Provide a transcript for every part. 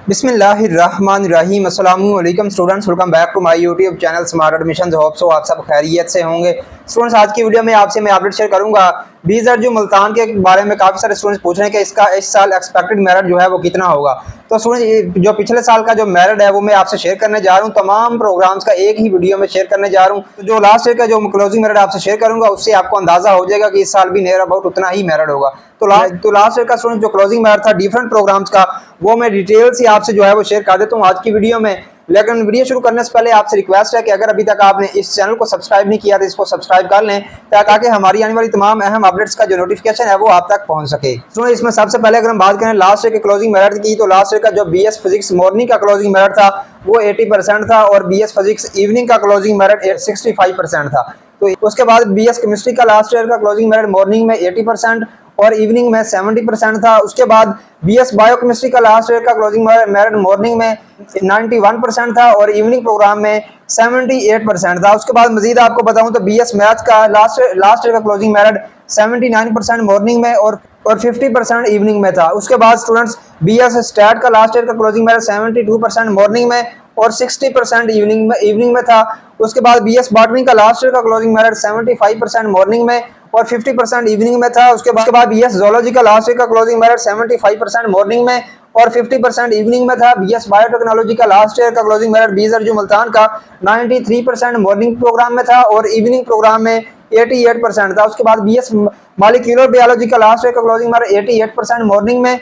बिस्मिल्लाहिर्रहमानिर्रहीम। अस्सलामु अलैकुम students, welcome back to my YouTube channel smart admission. Hope so आप सब खैरियत से होंगे। स्टूडेंट्स, आज की वीडियो में आपसे मैं अपडेट शेयर करूंगा बीज़र जो मुल्तान के बारे में काफ़ी सारे स्टूडेंट्स पूछ रहे हैं कि इसका इस साल एक्सपेक्टेड मेरिट जो है वो कितना होगा। तो स्टूडेंट्स, जो पिछले साल का जो मेरिट है वो मैं आपसे शेयर करने जा रहा हूँ। तमाम प्रोग्राम्स का एक ही वीडियो में शेयर करने जा रहा हूँ। तो जो लास्ट ईयर का जो क्लोजिंग मेरिट आपसे शेयर करूंगा उससे आपको अंदाजा हो जाएगा कि इस साल भी नियर अबाउट उतना ही मेरिट होगा। तो लास्ट ईयर का स्टूडेंट जो क्लोजिंग मेरिट था डिफरेंट प्रोग्राम्स का, वो मैं डिटेल से आपसे जो है वो शेयर कर देता हूँ आज की वीडियो में। लेकिन वीडियो शुरू करने से पहले आपसे रिक्वेस्ट है कि अगर अभी तक आपने इस चैनल को सब्सक्राइब नहीं किया तो इसको सब्सक्राइब कर लें ताकि हमारी आने वाली तमाम अहम अपडेट्स का जो नोटिफिकेशन है वो आप तक पहुंच सके। तो इसमें सबसे पहले अगर हम बात करें लास्ट ईयर के क्लोजिंग मेरिट की, तो लास्ट ईयर का जो बीएस फिजिक्स मॉर्निंग का क्लोजिंग मेरिट था वो 80% था और बीएस फिजिक्स इवनिंग का क्लोजिंग मेरिट 65% था। तो उसके बाद बीएस केमिस्ट्री का लास्ट ईयर का क्लोजिंग मेरिट मॉर्निंग में 80% और इवनिंग में 70% था। उसके बाद बीएस बायोकेमिस्ट्री का लास्ट ईयर का क्लोजिंग मेरिट मॉर्निंग में 91% था और इवनिंग प्रोग्राम में 78% था। उसके बाद मजीद आपको बताऊं तो बीएस मैथ्स का लास्ट ईयर का क्लोजिंग मेरिट 79% मॉर्निंग में और 50% इवनिंग में था। उसके बाद स्टूडेंट्स, बीएस स्टैट का लास्ट ईयर का क्लोजिंग मेरिट 72% मॉर्निंग में और 60% इवनिंग में था। उसके बाद बीएस बॉटनी का लास्ट ईयर का क्लोजिंग मेरिट 75% मॉर्निंग में और 50% इवनिंग में था। उसके बाद बीएस ज़ूलॉजी का लास्ट ईयर का क्लोजिंग मेरिट 75% मॉर्निंग में और 50% इवनिंग में था। बीएस बायोटेक्नोलॉजी का लास्ट ईयर का क्लोजिंग मेरिट बीज़र जो मुल्तान का 93% मॉर्निंग प्रोग्राम में था और इवनिंग प्रोग्राम में 88% था। उसके बाद बीएस मॉलिक्यूलर बायोलॉजी का लास्ट ईयर का क्लोजिंग मेरिट 88% मॉर्निंग में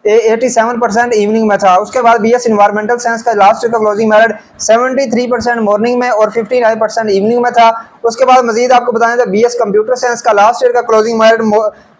87% इवनिंग में था। उसके बाद बीएस इन्वायरमेंटल साइंस का लास्ट ईयर का क्लोजिंग मेरिट 73% मॉर्निंग में और 59% इवनिंग में था। उसके बाद मजीद आपको बताएं तो बीएस कंप्यूटर साइंस का लास्ट ईयर का क्लोजिंग मेरिट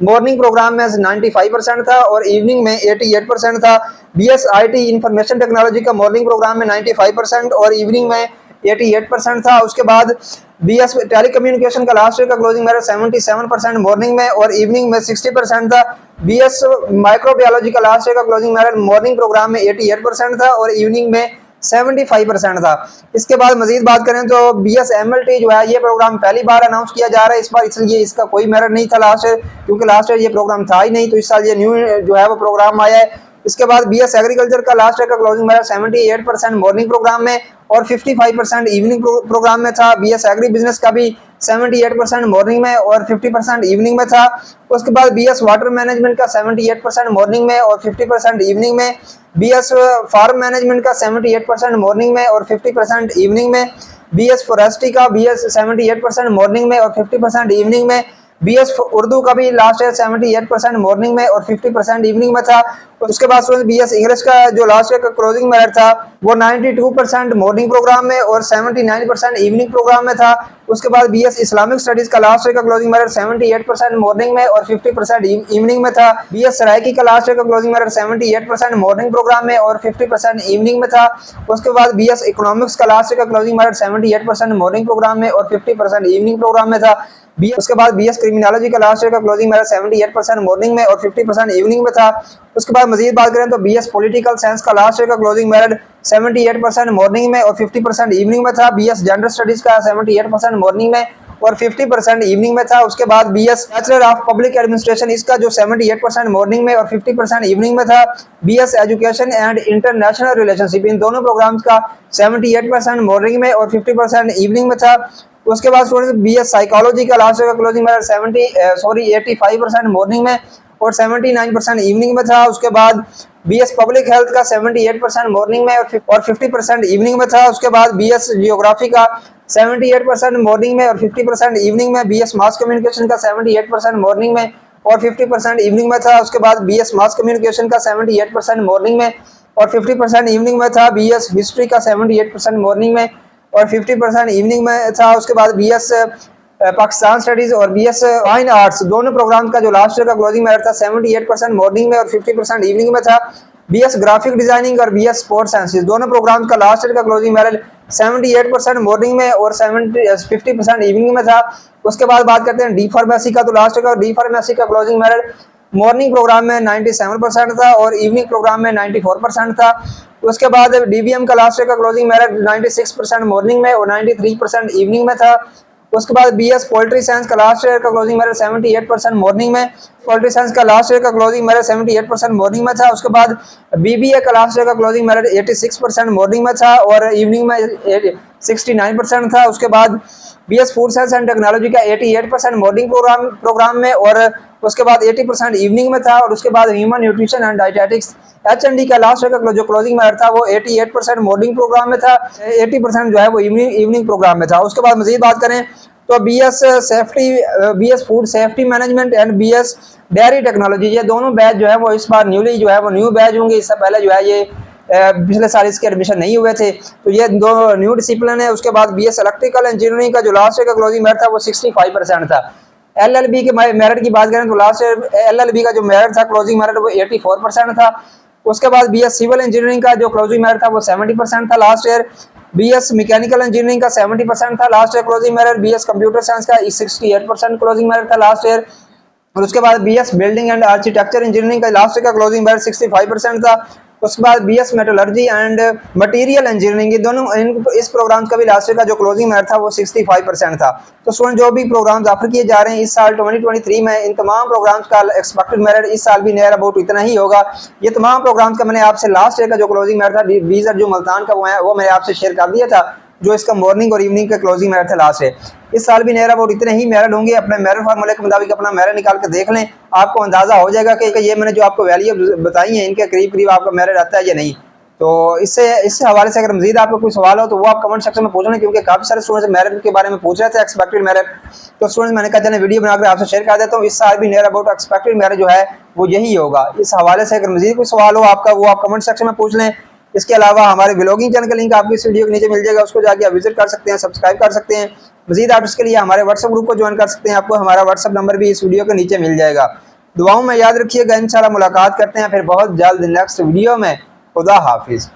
मॉर्निंग प्रोग्राम में 95% था और इवनिंग में 88% था। बीएस आईटी इंफॉर्मेशन टेक्नोलॉजी का मॉर्निंग प्रोग्राम में 95% और इवनिंग में 88% था। उसके बाद बीएस टेलीकम्युनिकेशन का लास्ट ईयर का क्लोजिंग मेरिट 77% मॉर्निंग में और इवनिंग में 60% था। बीएस माइक्रोबायोलॉजी का लास्ट ईयर का क्लोजिंग मेरिट मॉर्निंग प्रोग्राम में 88% था और इवनिंग में 75% था। इसके बाद मजीद बात करें तो बीएस एमएलटी जो है ये प्रोग्राम पहली बार अनाउंस किया जा रहा है इस बार, इसलिए इसका कोई मेरिट नहीं था लास्ट ईयर, क्योंकि लास्ट ईयर ये प्रोग्राम था ही नहीं। तो इस साल ये न्यू जो है वो प्रोग्राम आया है। इसके बाद बीएस एग्रीकल्चर का लास्ट ईयर का क्लोजिंग मेरिट 78% मॉर्निंग प्रोग्राम में और 55% इवनिंग प्रोग्राम में था। बीएस एग्री बिजनेस का भी 78% मॉर्निंग में और 50% इवनिंग में था। उसके बाद बीएस वाटर मैनेजमेंट का 78% मॉर्निंग में और 50% इवनिंग में। बीएस फार्म मैनेजमेंट का 78% मॉर्निंग में और 50% इवनिंग में। बीएस फॉरेस्ट्री का बीएस 78% मॉर्निंग में और 50% इवनिंग में। बीएस उर्दू का भी लास्ट ईयर 78% मॉर्निंग में और 50% इवनिंग में था। उसके बाद बीएस इंग्लिश का जो लास्ट ईयर का क्लोजिंग मेरिट था वो 92% मॉर्निंग प्रोग्राम में और 79% इवनिंग प्रोग्राम में था। उसके बाद बीएस इस्लामिक स्टडीज का लास्ट ईयर का क्लोजिंग मेरिट 78% मॉर्निंग में और 50% इवनिंग में था। बीएस सराइकी का लास्ट ईयर का क्लोजिंग मेरिट 78% मॉर्निंग प्रोग्राम में और 50% इवनिंग में था। उसके बाद बीएस इकोनॉमिक्स का लास्ट ईयर का क्लोजिंग मेरिट 78% मॉर्निंग प्रोग्राम में और 50% इवनिंग प्रोग्राम में था। उसके बाद बीएस क्रिमिनोलॉजी का लास्ट ईयर का क्लोजिंग मेरिट 78% मॉर्निंग में और 50% इवनिंग में था। उसके बाद मजीद बात करें तो बीएस पॉलिटिकल साइंस का लास्ट ईयर का क्लोजिंग मेरिट 78% मॉर्निंग में और 50% इवनिंग में था। बीएस जेंडर स्टडीज का 78% मॉर्निंग में और 50% इवनिंग में था। उसके बाद BS bachelor of public administration इसका जो 78% मॉर्निंग में और 50% इवनिंग में था। BS education and international relationship इन दोनों प्रोग्राम्स का 78% मॉर्निंग में और 50% इवनिंग में था। उसके बाद स्टूडेंट्स, बीएस साइकोलॉजी का लास्ट ईयर का क्लोजिंग मेरिट 85% मॉर्निंग में और 79% इवनिंग में था। उसके बाद बीएस पब्लिक हेल्थ का 78% मॉर्निंग में और 50% इवनिंग में था। उसके बाद बीएस जियोग्राफी का 78% मॉर्निंग में और 50% इवनिंग में। बीएस मास कम्युनिकेशन का 78% मॉर्निंग में और 50% इवनिंग में था। उसके बाद बीएस मास कम्युनिकेशन का 78% मॉर्निंग में और 50% इवनिंग में था। बीएस हिस्ट्री का 78% मॉर्निंग में और 50% इवनिंग में था। उसके बाद बीएस पाकिस्तान स्टडीज और बीएस फाइन आर्ट्स दोनों प्रोग्राम का जो लास्ट ईयर का क्लोजिंग मेरिट था 78% मॉर्निंग में और 50% इवनिंग में था। बीएस ग्राफिक डिजाइनिंग और बीएस स्पोर्ट्स साइंसेज दोनों प्रोग्राम्स का लास्ट ईयर का क्लोजिंग मेरिट 78% मॉर्निंग में और 50% इवनिंग में था। उसके बाद बात करते हैं डी फार्मेसी का, तो लास्ट ईयर का डी फार्मेसी का क्लोजिंग मेरिट मॉर्निंग प्रोग्राम में 97% था और इवनिंग प्रोग्राम में 94% था। उसके बाद डीबीएम का लास्ट ईयर का क्लोजिंग मेरिट 96% मॉर्निंग में और 93% इवनिंग में था। उसके बाद BS पोल्ट्री साइंस का लास्ट ईयर का क्लोजिंग मेरिट 78% मॉर्निंग में, पोल्ट्री साइंस का लास्ट ईयर का क्लोजिंग मेरिट 78% मॉर्निंग में था। उसके बाद BBA का लास्ट ईयर का क्लोजिंग मेरिट 86% मॉर्निंग में था और इवनिंग में 69% था। उसके बाद BS food science and technology का 88% मॉर्निंग प्रोग्राम में और उसके बाद 80% इवनिंग में था। और उसके बाद human nutrition and dietetics HND का लास्ट ईयर का जो क्लोजिंग मेरिट था वो 88% मॉर्निंग प्रोग्राम में था, 80% जो है वो इवनिंग प्रोग्राम में था। उसके बाद मजीद बात करें तो BS food safety management and BS dairy technology, ये दोनों बैच जो है वो इस बार न्यूली जो है वो न्यू बैच होंगे। इससे पहले जो है ये पिछले साल इसके एडमिशन नहीं हुए थे, तो ये दो न्यू डिसिप्लिन है। उसके बाद BS इलेक्ट्रिकल इंजीनियरिंग का जो लास्ट ईयर का क्लोजिंग मेरिट था वो 65% था। LLB के मेरिट की बात करें तो लास्ट ईयर LLB का जो मेरिट था क्लोजिंग मेरिट वो 84% था। उसके बाद BS सिविल इंजीनियरिंग का जो क्लोजिंग मेरिट था वो 70% था last year. BS mechanical engineering का 70% था last year closing merit. BS computer science का 68% क्लोजिंग मेरिट था लास्ट ईयर। और उसके बाद BS building and architecture engineering का लास्ट ईयर का क्लोजिंग मेरिट 65% था। उसके बाद BS metallurgy and material engineering, ये दोनों इस प्रोग्राम का भी लास्ट ईयर का जो क्लोजिंग मेरिट था वो 65% था। तो स्टूडेंट जो भी प्रोग्राम्स ऑफर किए जा रहे हैं इस साल 2023 में, इन तमाम प्रोग्राम्स का एक्सपेक्टेड मेरिट इस साल भी नियर अबाउट इतना ही होगा। ये तमाम प्रोग्राम्स का मैंने आपसे लास्ट ईयर का जो क्लोजिंग मेरिट था BZ जो मुल्तान का वो मैंने आपसे शेयर कर दिया था, जो इसका मॉर्निंग और इवनिंग का क्लोजिंग मेरिट था लास्ट ईयर। इस साल भी नियर अबाउट इतने ही मेरिट होंगे। अपने मेरिट फार्मूले के मुताबिक अपना मेरिट निकाल के देख लें, आपको अंदाजा हो जाएगा कि ये मैंने जो आपको वैल्यू बताई है इनके करीब करीब आपका मेरिट आता है या नहीं। तो इससे हवाले से अगर मजीद आपको कोई सवाल हो तो वो आप कमेंट सेक्शन में पूछ लें, क्योंकि काफ़ी सारे स्टूडेंट्स मेरिट के बारे में पूछ रहे थे, एक्सपेक्टेड मेरिट। तो स्टूडेंट्स मैंने कहा चलें वीडियो बनाकर आपसे शेयर कर देता हूँ। इस साल भी नियर अबाउट एक्सपेक्टेड मेरिट जो है वो यही होगा। इस हवाले से अगर मजीद कोई सवाल हो आपका वो आप कमेंट सेक्शन में पूछ लें। इसके अलावा हमारे ब्लॉगिंग चैनल का लिंक आपको इस वीडियो के नीचे मिल जाएगा, उसको जाके आप विजिट कर सकते हैं, सब्सक्राइब कर सकते हैं। मजीद आप इसके लिए हमारे व्हाट्सएप ग्रुप को ज्वाइन कर सकते हैं, आपको हमारा व्हाट्सएप नंबर भी इस वीडियो के नीचे मिल जाएगा। दुआओं में याद रखिएगा, इंशाल्लाह मुलाकात करते हैं फिर बहुत जल्द नेक्स्ट वीडियो में। खुदा हाफिज़।